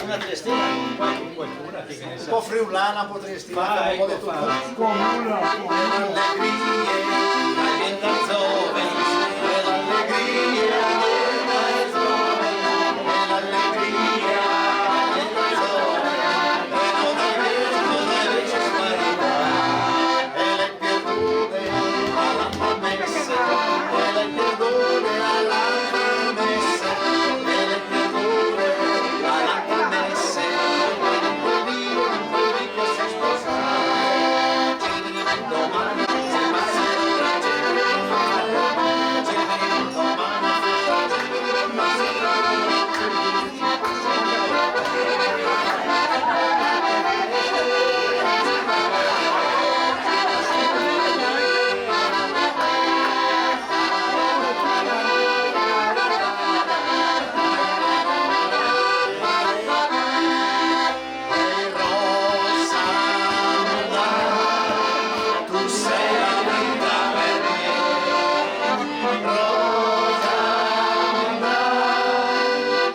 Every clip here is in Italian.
Una triestina? Qualcuna che ne Un sa. po' friulana potresti fare un po' di tutto. Comuna. Allegrie, diventa giovane, l'allegria, diventa giovane, l'allegria, diventa giovane, non deve sparire, e le pierdute alla promessa, e le pierdute alla promessa, e le pierdute alla promessa, un po' di che si sposa, domani si passerà, tu sei la vita per me, rosa monda,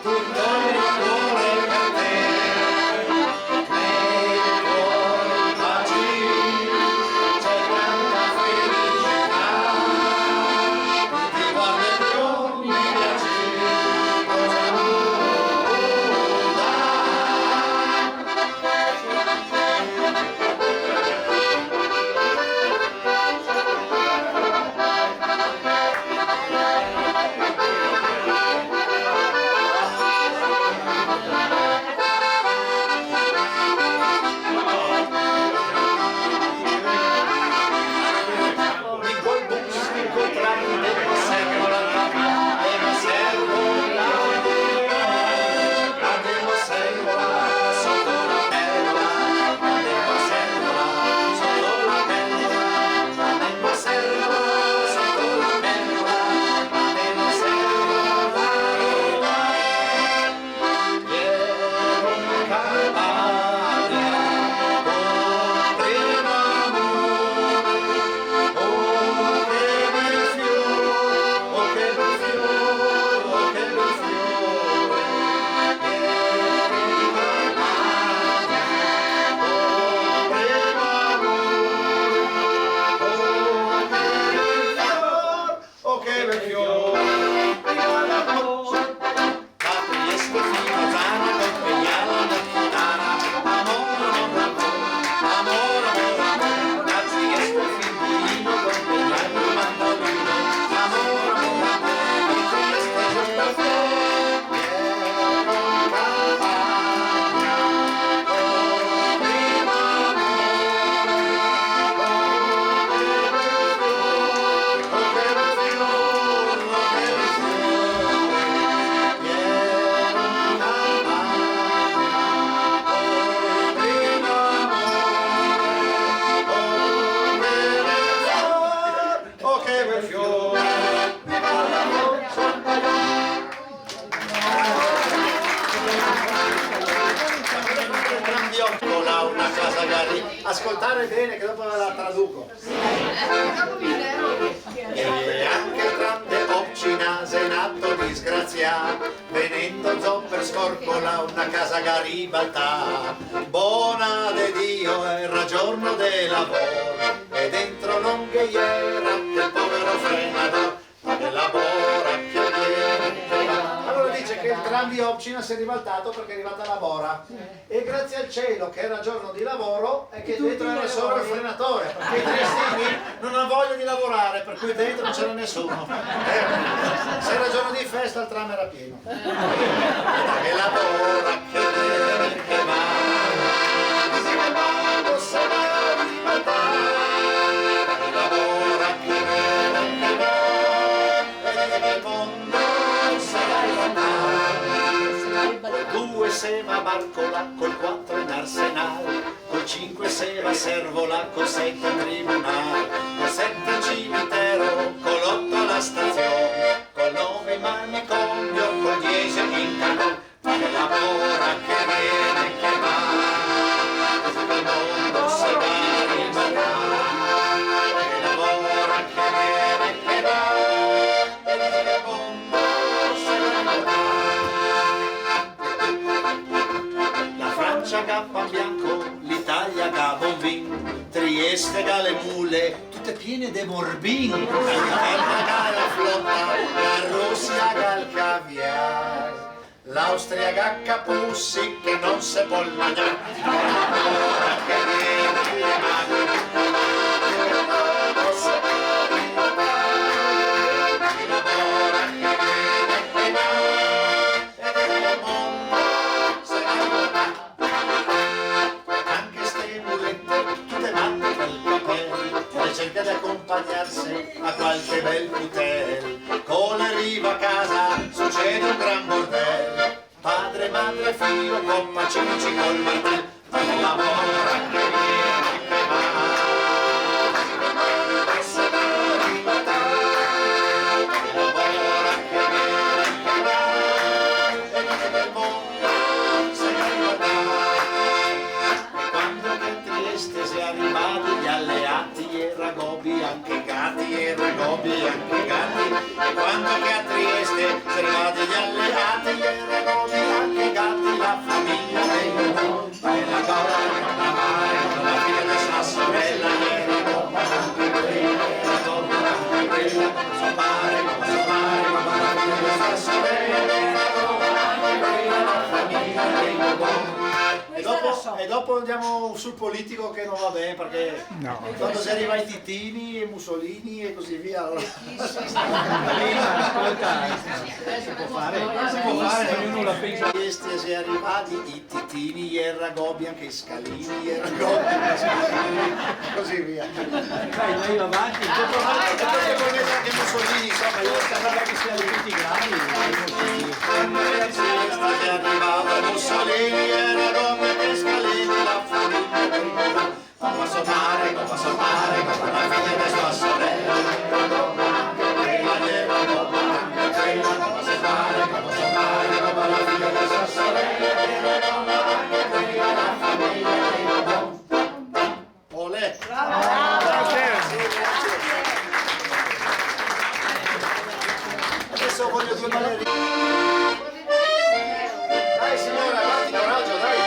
tutto il cuore per te, nei tuoi baci c'è tanta felicità, ti guardo e tu mi piaci, rosa monda. In quel bus incontrando mi servo la capa e mi servo la devo servola sotto la terra, devo servola sotto la terra, devo servola sotto la terra, devo servola quiero cantarle con primo amor. Oh, che bel fiore, oh, che bel fiore, oh, che bel fiore, che rimane, oh, primo amore, oh, che bel fiore, prima d'amore, da Trieste fino a Zara, con Pegnano e Chitarra, amore, amore, amore, da Trieste fino a Lino, con Pegnano e Mandolino, amore, di Trieste giunta fuori, primo amore, oh, che bel fiore, oh, che bel fiore, viva la boccia. Là una casa Gari, ascoltare bene che dopo ve la traduco. E anche il grande Occinase nato disgraziato, venendo zopper scorcola una casa Garibaltà. Buona de Dio era giorno de lavoro e dentro non che era che il povero frenador che lavora che viene. Allora dice che il tram di Opcina si è ribaltato perché è arrivata la bora e grazie al cielo che era giorno di lavoro e che dentro era solo il frenatore perché i triestini non hanno voglia di lavorare per cui dentro non c'era nessuno. Se era giorno di festa il tram era pieno. Che lavora che viene che va si va se va di matare. Lavora che viene che va il mondo due se va Barcola, col 4 in Arsenal, col 5 se va Servola, col 7 in Tribunal, col 7 in Cimitero, col 8 alla stazione, col 9 in Manicomio, col 10 in Canal, che lavora, che viene, che va, il mondo se va ribaltare, che lavora, che viene, che va, il mondo se va ribaltare. Cappa bianco, l'Italia ga Bonvin, Trieste ga le mule, tutte piene de morbin, l'Inghilterra ga la flotta, la Russia ga il caviar, l'Austria ga capussi che non se può mangiare, che viene le mani, non se può ribaltare, chi lavora che viene che va, ed il mondo se ne va. Cerca di accompagnarsi a qualche bel putel, con arriva a casa succede un gran bordello, padre, madre, figlio, coppa, cimici col martello, lavora che viene che va, se va ribaltare, lavora che viene che va, e non del mondo se ne ribaltare, e quando che Trieste si è arrivati gli alleati e Ragobi anche gatti e Ragobi anche gatti e quando che a Trieste si arrivati gli alleati e Ragobi anche gatti la famiglia dei Ragobi e la gola la mare la figlia di sua sorella e Ragobi anche quella Ragobi anche quella come la figlia di sua sorella e Ragobi anche quella la famiglia dei Ragobi. E dopo andiamo sul politico che non va bene perché quando si arriva ai Titini e Mussolini e così via allora... si può fare, ognuno la pensa. Questi si è arrivati i Titini e Ragobi anche i Scalini e Ragobi così via. Vai avanti, anche Mussolini insomma io sembrava che siano tutti grandi. Si è arrivato Mussolini e Ragobi anche Scalini la famiglia del Ragobi come posso fare la figlia di sua sorella Ragobi anche quella di Ragobi anche quella come posso fare la figlia di sua sorella Ragobi anche quella la famiglia di Ragobi. Olè! Adesso voglio due ballerini. Dai signora, avanti, coraggio, dai!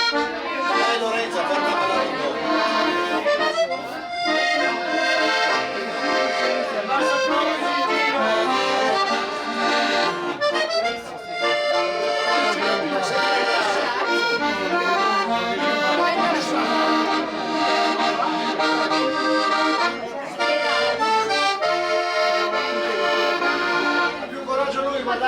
Dai Lorenzo, porta la più coraggio lui, guarda!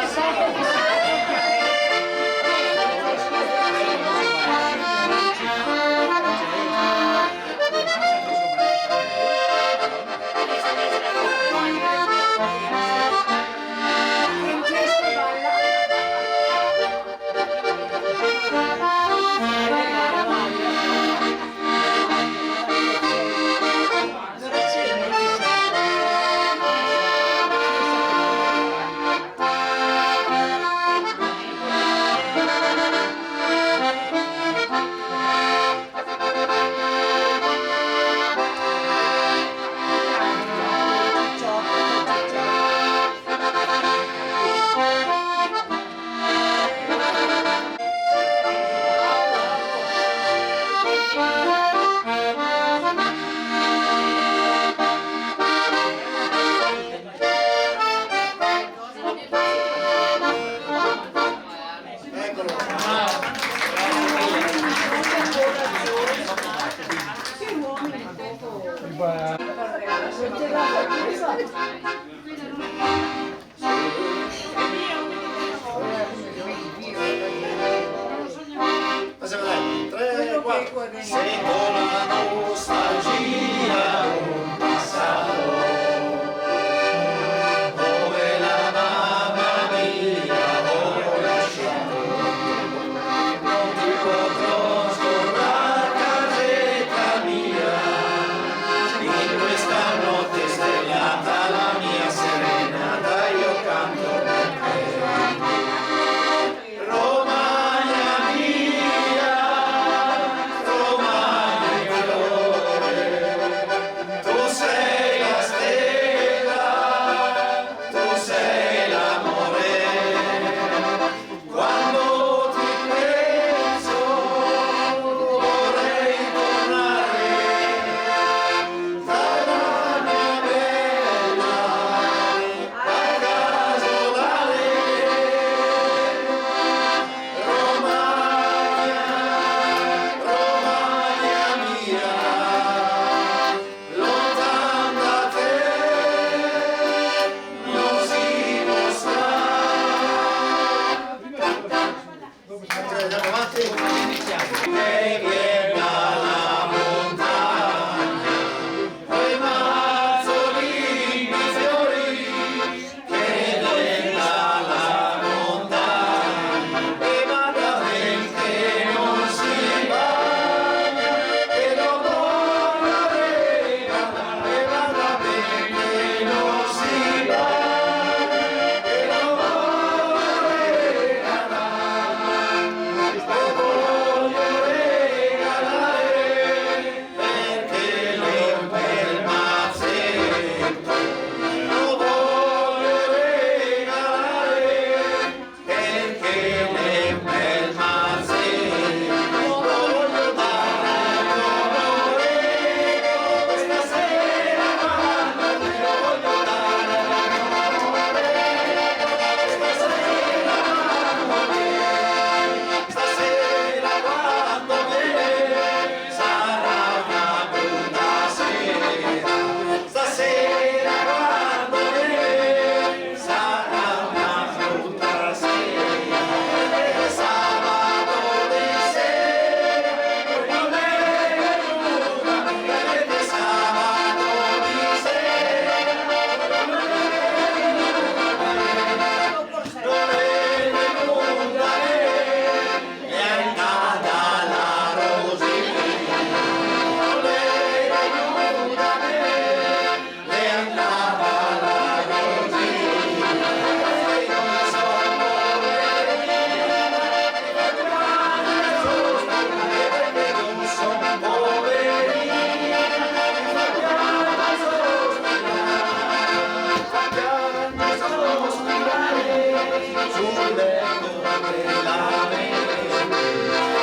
sul letto della mente,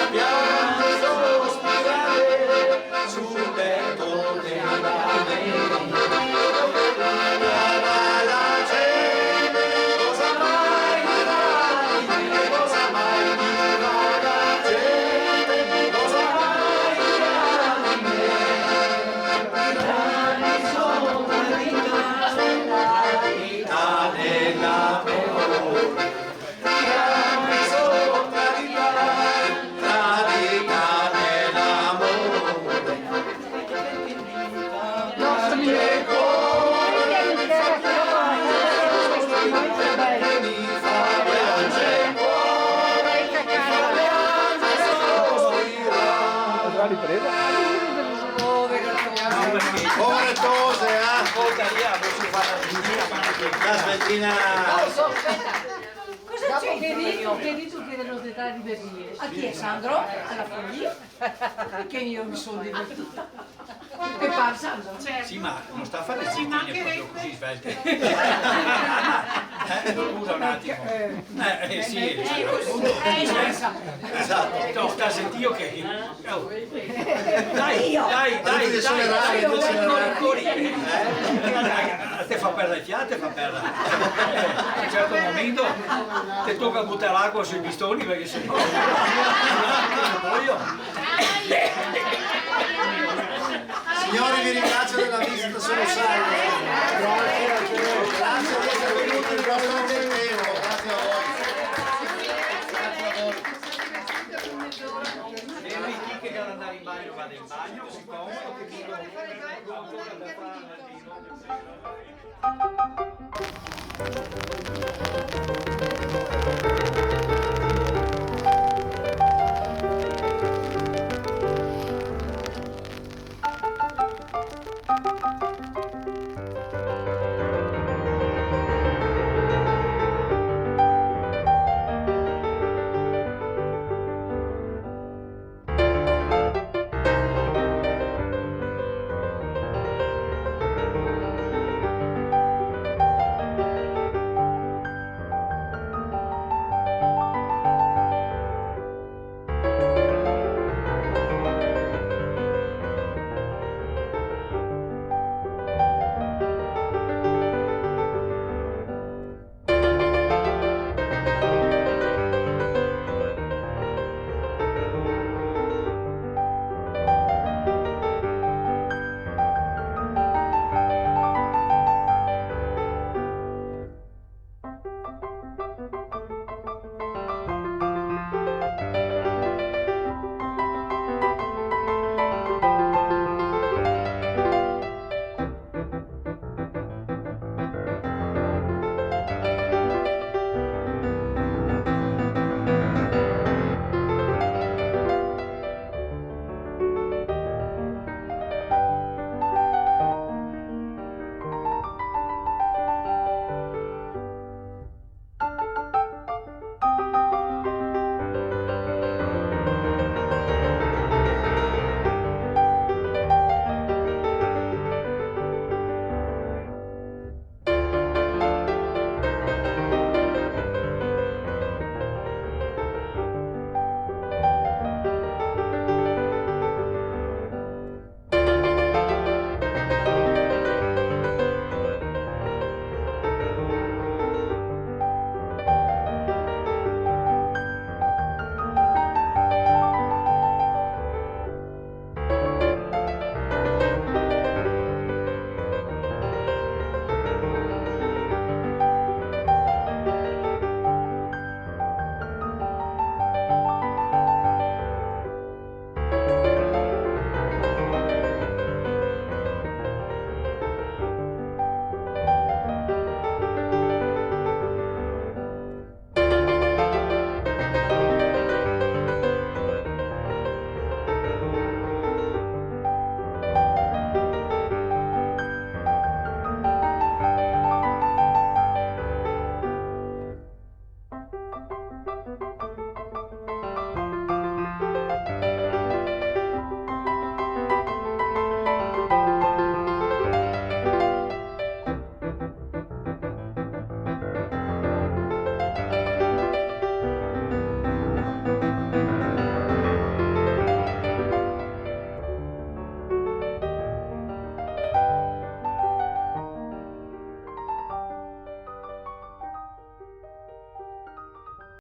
abbiamo sospirare sul letto della mente. La gente cosa mai dirà di me, cosa mai dirà la gente, cosa mai dirà di me. Dai sono la vita dell'amore, dai sono la vita dell'amore. Che cuore mi fa piangere, mi fa piangere, cuore mi fa piangere, sospirare. Andrà ripresa? No, perché Ore cose, volta lì si fa la sventina, la sventina. Cosa c'è? Che dito che dello dettaglio di Berlino? A chi è Sandro? Alla follia? Che io mi sono divertita. Che par Sandro? sì, ma non sta a fare le zittine proprio così svelte. Scusa un attimo. Sì, Esatto. no, sta a sentire che... Oh. Dai, corri. A te fa perdere il fiato e fa perdere. A un certo momento ti tocca buttare l'acqua sui pistoni perché se no... Signori, vi ringrazio della visita, sono salvo. Grazie di essere venuti il nostro tempo. Grazie a voi. Devi chi che deve andare in bagno vada in bagno, si comodo che dico ancora da fare al mattino.